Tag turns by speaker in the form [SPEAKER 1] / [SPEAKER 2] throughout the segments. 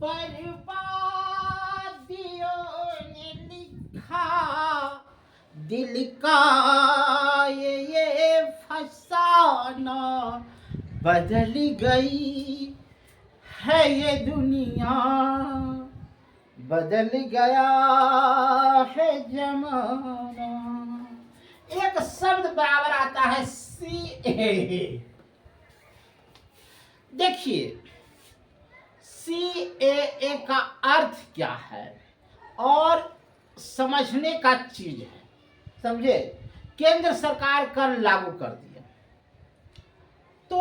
[SPEAKER 1] बर्बादियों ने लिखा दिल का ये फसाना, बदल गई है ये दुनिया, बदल गया है जमाना। एक शब्द बराबर आता है सी। देखिए CAA का अर्थ क्या है और समझने का चीज है, समझे। केंद्र सरकार कर लागू कर दिया, तो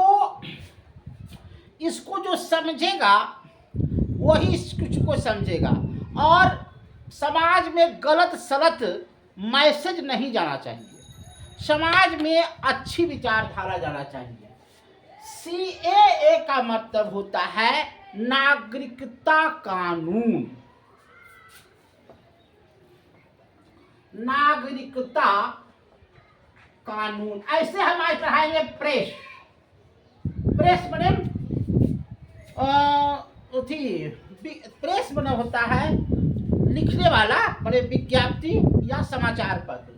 [SPEAKER 1] इसको जो समझेगा वही इस कुछ को समझेगा, और समाज में गलत सलत मैसेज नहीं जाना चाहिए, समाज में अच्छी विचारधारा जाना चाहिए। CAA का मतलब होता है नागरिकता कानून। नागरिकता कानून ऐसे हम आज पढ़ाएंगे प्रेस। प्रेस बने प्रेस बना होता है लिखने वाला, बड़े विज्ञप्ति या समाचार पत्र।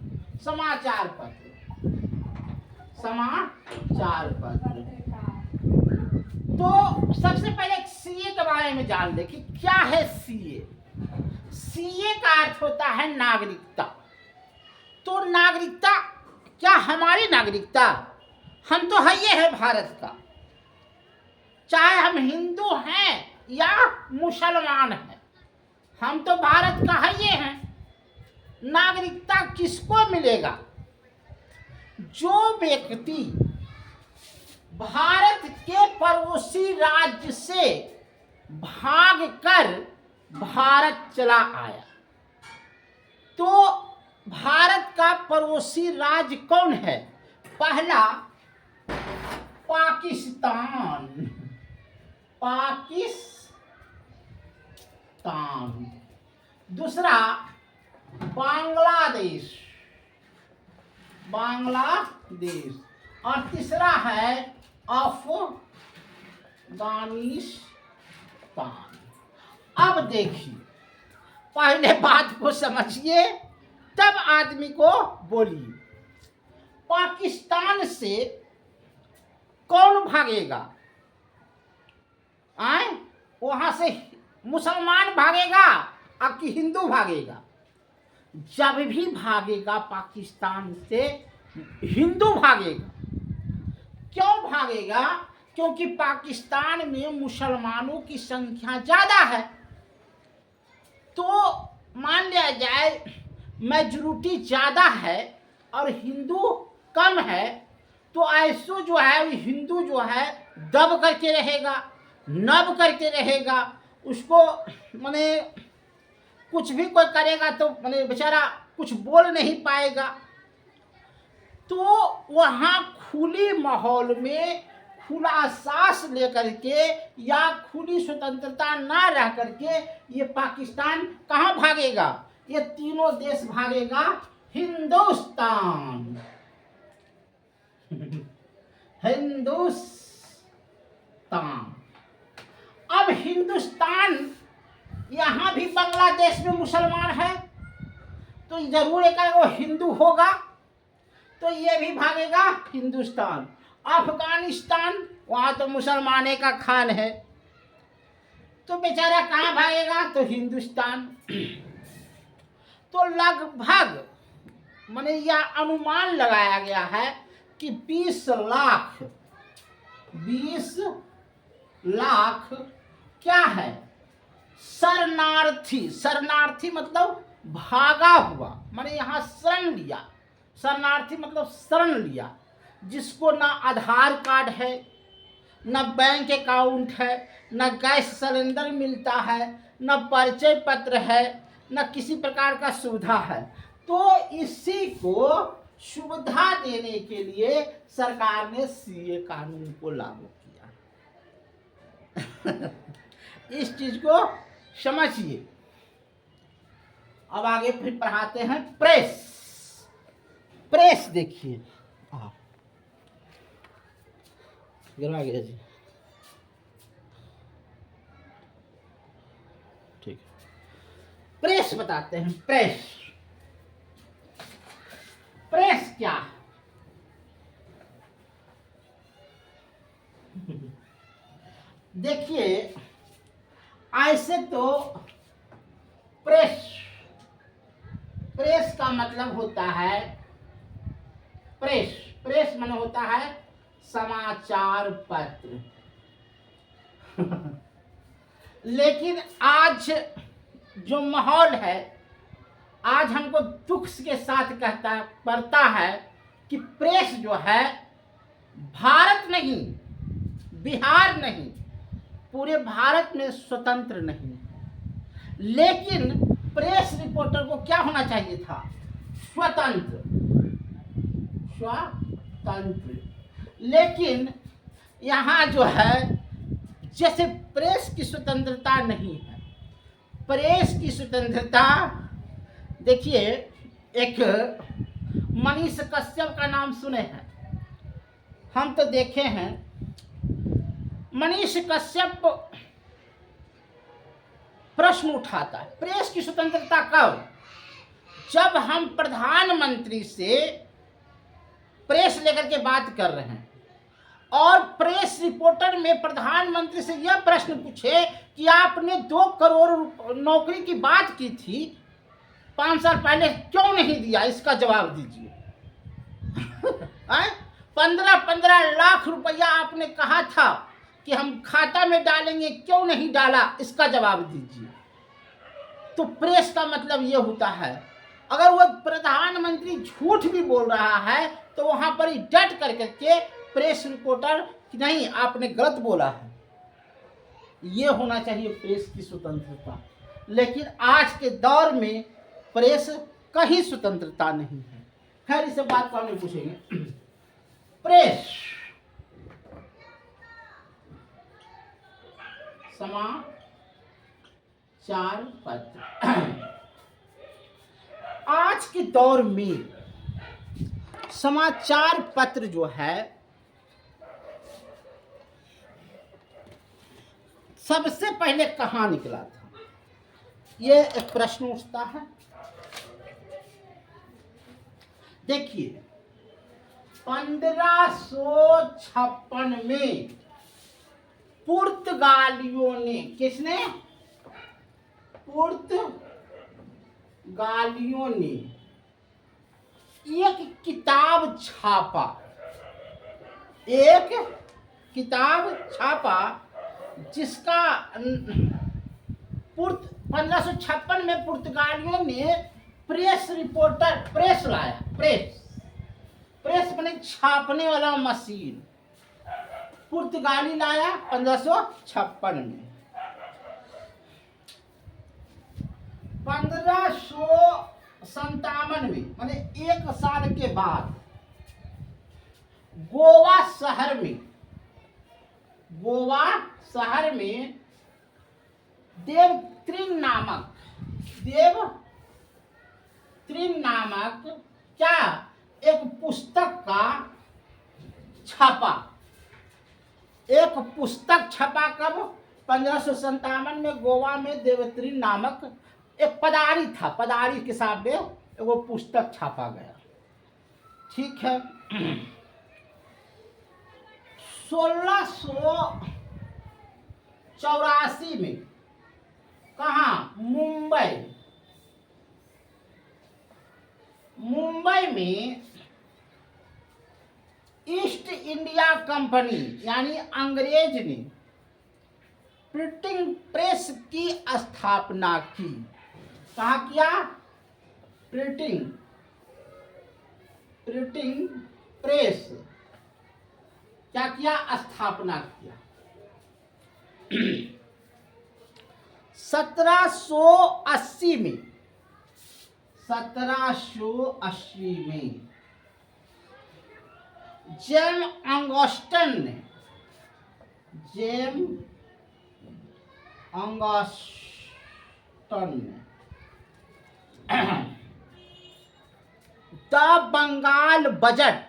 [SPEAKER 1] समाचार पत्र, समाचार पत्र। तो सबसे पहले CA के बारे में जान ले कि क्या है CA। CA का अर्थ होता है नागरिकता। तो नागरिकता क्या हमारी नागरिकता, हम तो है ये है भारत का, चाहे हम हिंदू हैं या मुसलमान हैं, हम तो भारत का है ये हैं। नागरिकता किसको मिलेगा? जो व्यक्ति भारत के पड़ोसी राज्य से भागकर भारत चला आया। तो भारत का पड़ोसी राज्य कौन है? पहला पाकिस्तान, पाकिस्तान। दूसरा बांग्लादेश, बांग्लादेश। और तीसरा है अफगानिस्तान। अब देखिए, पहले बात को समझिए तब आदमी को बोलिए। पाकिस्तान से कौन भागेगा? आए वहां से मुसलमान भागेगा और कि हिंदू भागेगा? जब भी भागेगा पाकिस्तान से हिंदू भागेगा। क्यों भागेगा? क्योंकि पाकिस्तान में मुसलमानों की संख्या ज्यादा है। तो मान लिया जाए मेजॉरिटी ज्यादा है और हिंदू कम है, तो ऐसो जो है हिंदू जो है दब करके रहेगा, नब करके रहेगा। उसको माने कुछ भी कोई करेगा तो माने बेचारा कुछ बोल नहीं पाएगा। तो वहाँ खुली माहौल में खुला सांस लेकर के या खुली स्वतंत्रता ना रह करके ये पाकिस्तान कहाँ भागेगा? ये तीनों देश भागेगा हिंदुस्तान। हिंदुस्तान। अब हिंदुस्तान, यहाँ भी बांग्लादेश में मुसलमान है तो जरूर एक वो हिंदू होगा, तो ये भी भागेगा हिंदुस्तान। अफगानिस्तान, वहाँ तो मुसलमाने का खान है, तो बेचारा कहाँ भागेगा? तो हिंदुस्तान। तो लगभग माने यह अनुमान लगाया गया है कि 20 लाख क्या है? शरणार्थी। शरणार्थी मतलब भागा हुआ, माने यहाँ शरण लिया। शरणार्थी मतलब शरण लिया, जिसको ना आधार कार्ड है, न बैंक अकाउंट है, न गैस सिलेंडर मिलता है, न परिचय पत्र है, न किसी प्रकार का सुविधा है। तो इसी को सुविधा देने के लिए सरकार ने CA कानून को लागू किया। इस चीज को समझिए। अब आगे फिर पढ़ाते हैं प्रेस। प्रेस देखिए, गिरवा गया जी। ठीक है। प्रेस बताते हैं। प्रेस, प्रेस क्या है? देखिए, ऐसे तो प्रेस, प्रेस का मतलब होता है प्रेस, प्रेस माने होता है समाचार पत्र। लेकिन आज जो माहौल है, आज हमको दुख के साथ कहता पड़ता है कि प्रेस जो है भारत नहीं, बिहार नहीं, पूरे भारत में स्वतंत्र नहीं। लेकिन प्रेस रिपोर्टर को क्या होना चाहिए था? स्वतंत्र, स्वतंत्र। लेकिन यहाँ जो है, जैसे प्रेस की स्वतंत्रता नहीं है। प्रेस की स्वतंत्रता, देखिए, एक मनीष कश्यप का नाम सुने हैं, हम तो देखे हैं। मनीष कश्यप प्रश्न उठाता है, प्रेस की स्वतंत्रता कब? जब हम प्रधानमंत्री से प्रेस लेकर के बात कर रहे हैं और प्रेस रिपोर्टर में प्रधानमंत्री से यह प्रश्न पूछे कि आपने 2 करोड़ नौकरी की बात की थी 5 साल पहले, क्यों नहीं दिया? इसका जवाब दीजिए। 15-15 लाख रुपया आपने कहा था कि हम खाता में डालेंगे, क्यों नहीं डाला? इसका जवाब दीजिए। तो प्रेस का मतलब ये होता है, अगर वो प्रधानमंत्री झूठ भी बोल रहा है तो वहां पर ही डट कर करके प्रेस रिपोर्टर कि नहीं, आपने गलत बोला है। ये होना चाहिए प्रेस की स्वतंत्रता। लेकिन आज के दौर में प्रेस का ही स्वतंत्रता नहीं है। खैर, इस बात को हम नहीं पूछेंगे। प्रेस समाचार पत्र। आज के दौर में समाचार पत्र जो है, सबसे पहले कहाँ निकला था? ये एक प्रश्न उठता है। देखिए, 1556 में पुर्तगालियों ने, किसने? पुर्तगालियों ने एक किताब छापा, एक किताब छापा जिसका 1556 में पुर्तगालियों ने प्रेस रिपोर्टर, प्रेस लाया। प्रेस बने छापने वाला मशीन, पुर्तगाली लाया 1556 में। 1557 में, माने 1 साल के बाद, गोवा शहर में देवत्रिन नामक क्या, एक पुस्तक का छापा। एक पुस्तक छपा कब? 1557 में गोवा में देवत्रिन नामक एक पदारी था, पदारी के सामने वो पुस्तक छापा गया। ठीक है। 1684 में कहाँ? मुंबई में ईस्ट इंडिया कंपनी यानी अंग्रेज ने प्रिंटिंग प्रेस की स्थापना की। कहाँ किया? प्रिंटिंग प्रेस क्या किया? स्थापना किया। 1780 में 1780 में जेम्स ऑगस्टन ने the Bengal gazette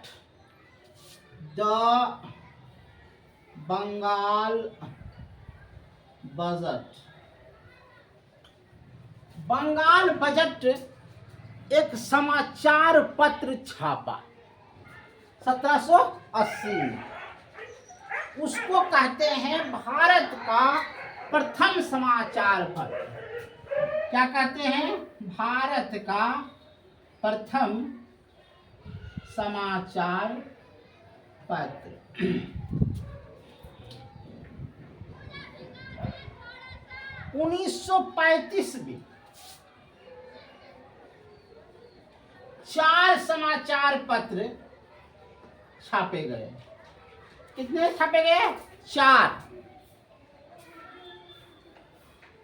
[SPEAKER 1] Bengal gazette एक समाचार पत्र छापा 1780 में। उसको कहते हैं भारत का प्रथम समाचार पत्र। क्या कहते हैं? भारत का प्रथम समाचार पत्र। 1935 में 4 समाचार पत्र छापे गए। कितने छापे गए? 4।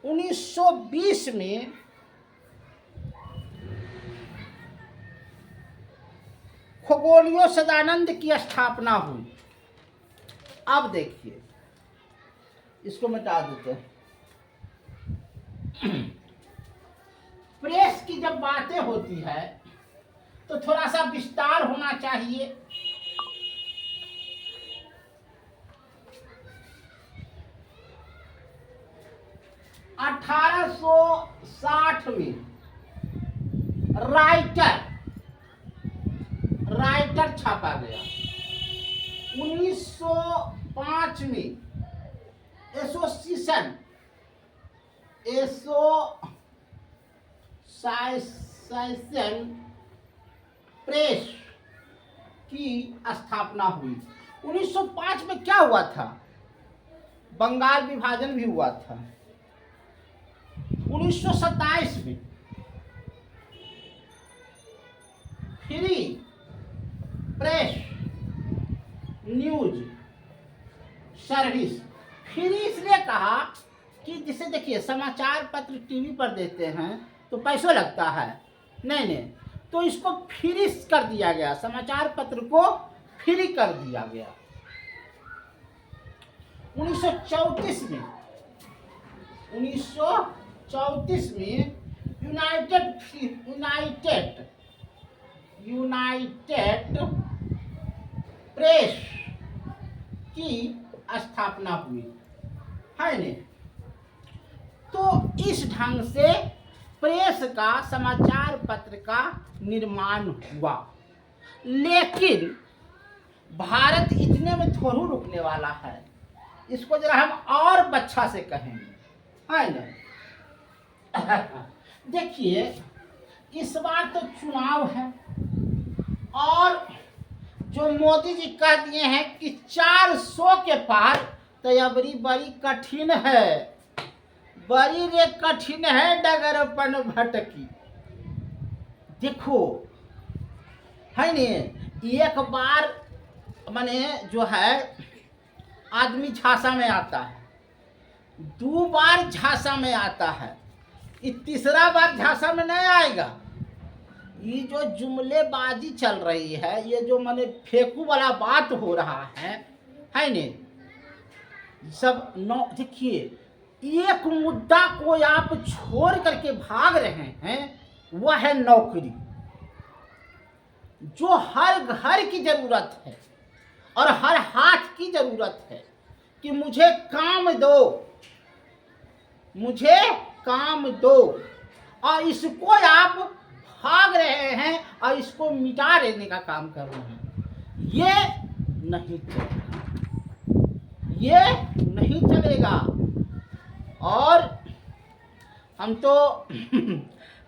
[SPEAKER 1] 1920 में खगोलियो सदानंद की स्थापना हुई। अब देखिए, इसको मिटा देते हैं। प्रेस की जब बातें होती है तो थोड़ा सा विस्तार होना चाहिए। अठारह सौ 60 में राइटर छापा गया। 1905 में एसोसिएशन प्रेस की स्थापना हुई। 1905 में क्या हुआ था? बंगाल विभाजन भी हुआ था। 1927 में free press news service. Free इसलिए कहा कि जिसे देखिए, समाचार पत्र टीवी पर देते हैं तो पैसों लगता है, नहीं, तो इसको फ्री कर दिया गया, समाचार पत्र को फ्री कर दिया गया। 1934 में यूनाइटेड प्रेस की स्थापना हुई है ने। तो इस ढंग से प्रेस का, समाचार पत्र का निर्माण हुआ। लेकिन भारत इतने में थोड़ी रुकने वाला है। इसको जरा हम और बच्चा से कहेंगे, है ना। देखिए, इस बार तो चुनाव है और जो मोदी जी कह दिए हैं कि 400 के पार तैयारी बड़ी कठिन है, बड़ी रे कठिन है डगरपन भटकी। देखो, है ने, एक बार माने जो है आदमी झांसा में आता है, 2 बार झांसा में आता है, ये तीसरा बार झांसा में नहीं आएगा। ये जो जुमलेबाजी चल रही है, ये जो माने फेंकू वाला बात हो रहा है ने, सब देखिए, एक मुद्दा को आप छोड़ करके भाग रहे हैं, वह है नौकरी, जो हर घर की जरूरत है और हर हाथ की जरूरत है कि मुझे काम दो, मुझे काम दो, और इसको आप भाग रहे हैं और इसको मिटा देने का काम कर रहे हैं। ये नहीं चलेगा, ये नहीं चलेगा। और हम तो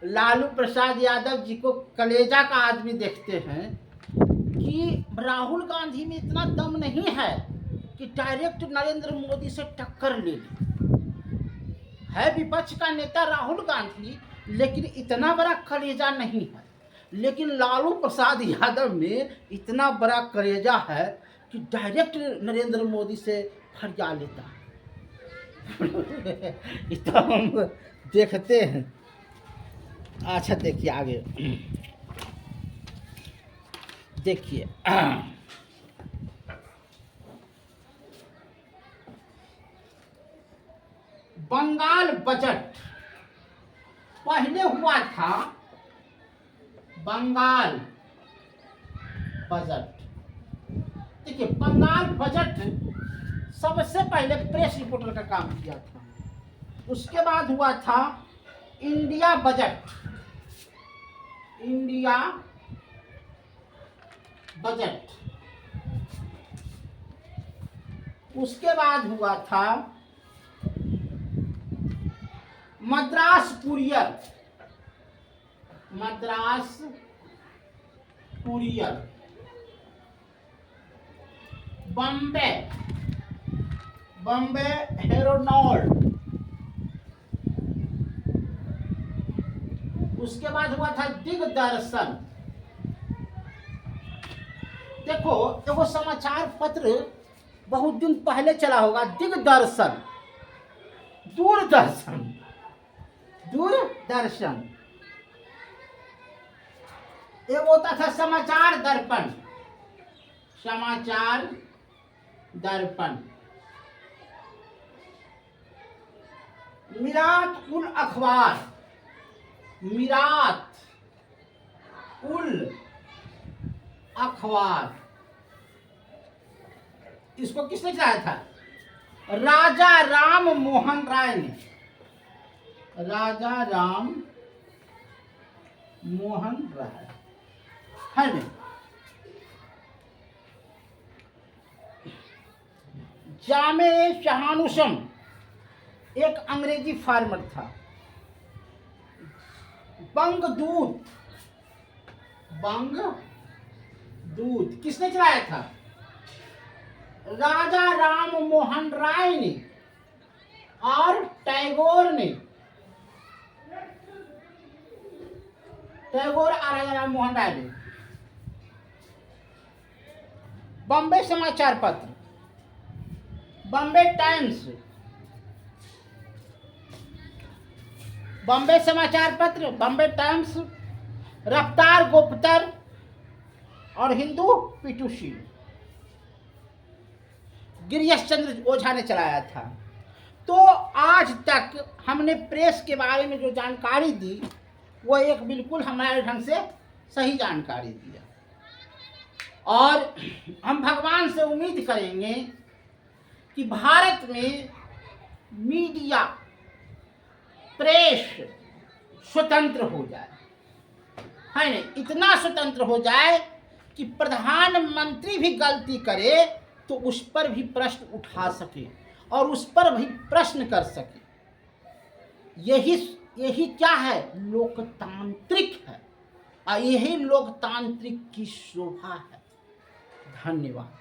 [SPEAKER 1] लालू प्रसाद यादव जी को कलेजा का आदमी देखते हैं कि राहुल गांधी में इतना दम नहीं है कि डायरेक्ट नरेंद्र मोदी से टक्कर ले ले। है विपक्ष का नेता राहुल गांधी, लेकिन इतना बड़ा कलेजा नहीं है। लेकिन लालू प्रसाद यादव में इतना बड़ा कलेजा है कि डायरेक्ट नरेंद्र मोदी से फरिया लेता है। इतना हम देखते हैं। अच्छा, देखिए आगे, देखिए बंगाल बजट पहले हुआ था। बंगाल बजट, देखिए, बंगाल बजट सबसे पहले प्रेस रिपोर्टर का काम किया था। उसके बाद हुआ था इंडिया बजट, इंडिया बजट। उसके बाद हुआ था Madras courier, Madras courier. Bombay, Bombay Harold. उसके बाद हुआ था दिग्दर्शन। देखो देखो समाचार पत्र बहुत दिन पहले चला होगा, दिग्दर्शन, दूरदर्शन, दूरदर्शन। एक होता था समाचार दर्पण, समाचार दर्पण। मिरात उल अखबार, मिरात उल अखबार। इसको किसने चलाया था? राजा राम मोहन राय ने, राजा राम मोहन राय है नहीं। जामे शहानुशम एक अंग्रेजी फार्मर था। बंगदूत, बंगदूत किसने चलाया था? राजा राम मोहन राय ने और टैगोर ने, टैगोर और राजा राम मोहन राय ने। बॉम्बे समाचार पत्र, बॉम्बे टाइम्स, बॉम्बे समाचार पत्र, बॉम्बे टाइम्स, रफ्तार गुप्तर और हिंदू पीटूसी, गिरीश चंद्र ओझा ने चलाया था। तो आज तक हमने प्रेस के बारे में जो जानकारी दी वो एक बिल्कुल हमारे ढंग से सही जानकारी दिया, और हम भगवान से उम्मीद करेंगे कि भारत में मीडिया, प्रेस स्वतंत्र हो जाए, है नहीं, इतना स्वतंत्र हो जाए कि प्रधानमंत्री भी गलती करे तो उस पर भी प्रश्न उठा सके और उस पर भी प्रश्न कर सके। यही क्या है? लोकतांत्रिक है, और यही लोकतांत्रिक की शोभा है। धन्यवाद।